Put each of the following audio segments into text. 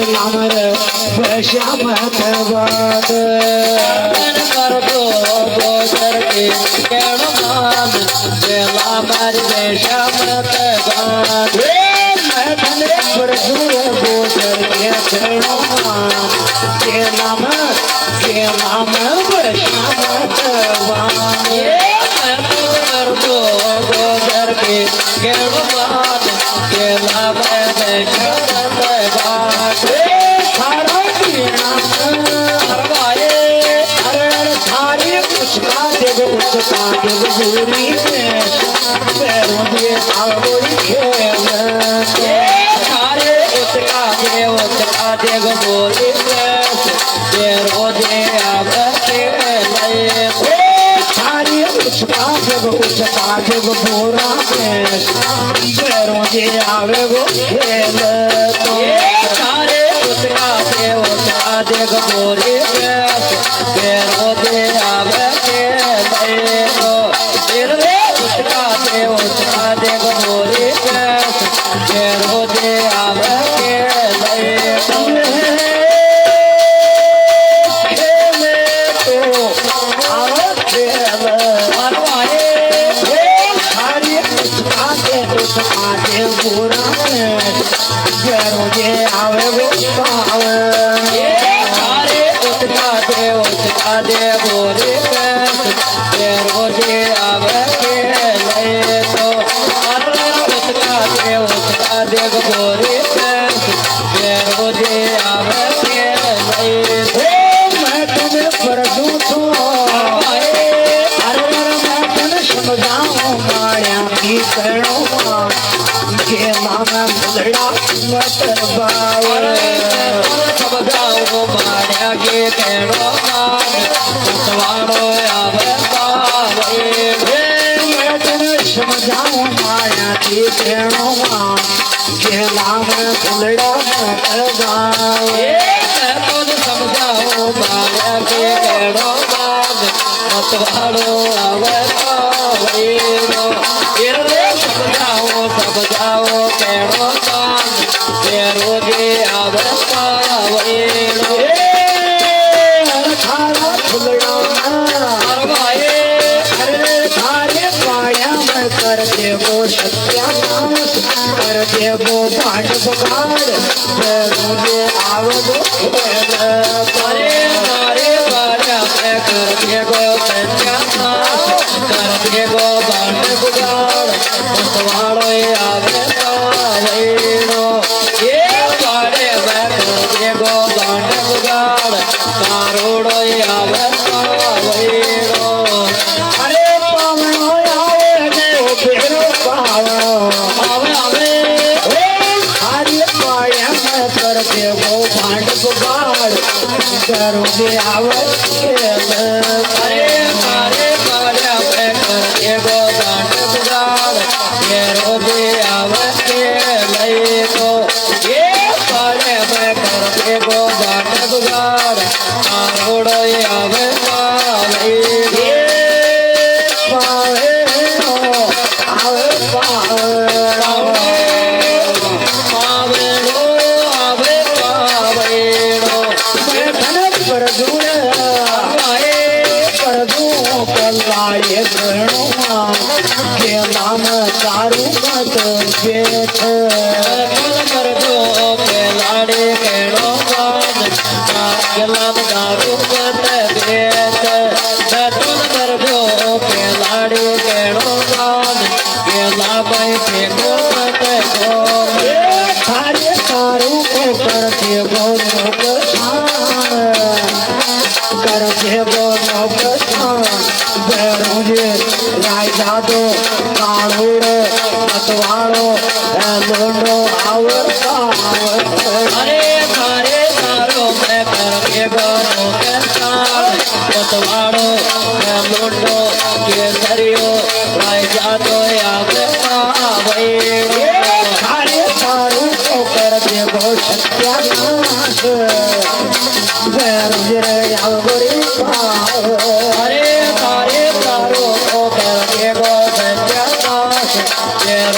नामर श्याम बात कर दो गोचर के केण मान बेला मारी श्याम बात मैं धने पर गोचर के केण मान के नाम श्याम बात कर दो गोचर के केण मान बेला मारी आवे गो खेल तो सारे उतरा दे गोरी बेरो दे आवे खेल उतरा दे गोरी बेरो दे आवे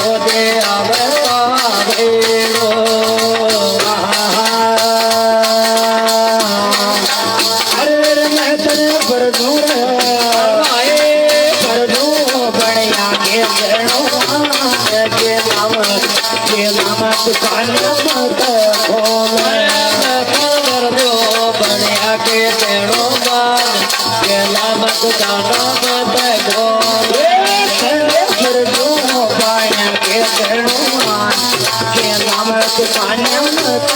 रो दे आवे मत खोले खबर दो बनिया के तेणो मान केला मत जाना मत खोले फिर जो पाया के तेणुमान के नाम पाया मत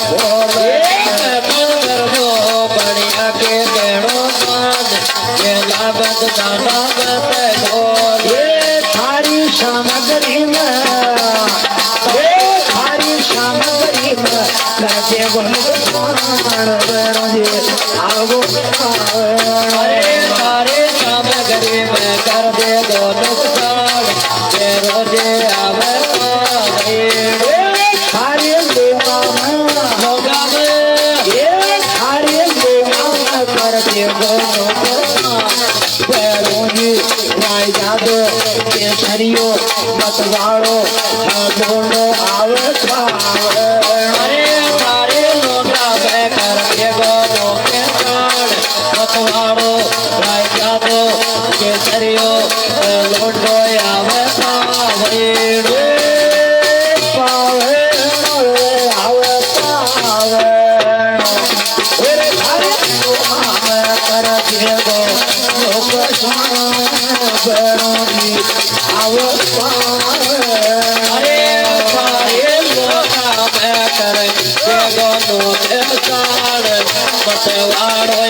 खोले खबर दो बनिया के तेणो मान केला मत जाना मत खोले थारी सामग्री में करते आवो अरे सारे सामग्री में कर दे दो नुकसान के रोजे आवे थारे देवा होगा थारे देवा करते पैरोजी राय जादो केसरियो मतवाड़ो दोनों आवे अरे सारे लोग आवे कर दे दोनों के प्राण मतवाड़ो राय जादो केसरियो लोटो आवे सावरेड़ो अरे सारे लोग आवे कर दे दोनों के प्राण मतवाड़ो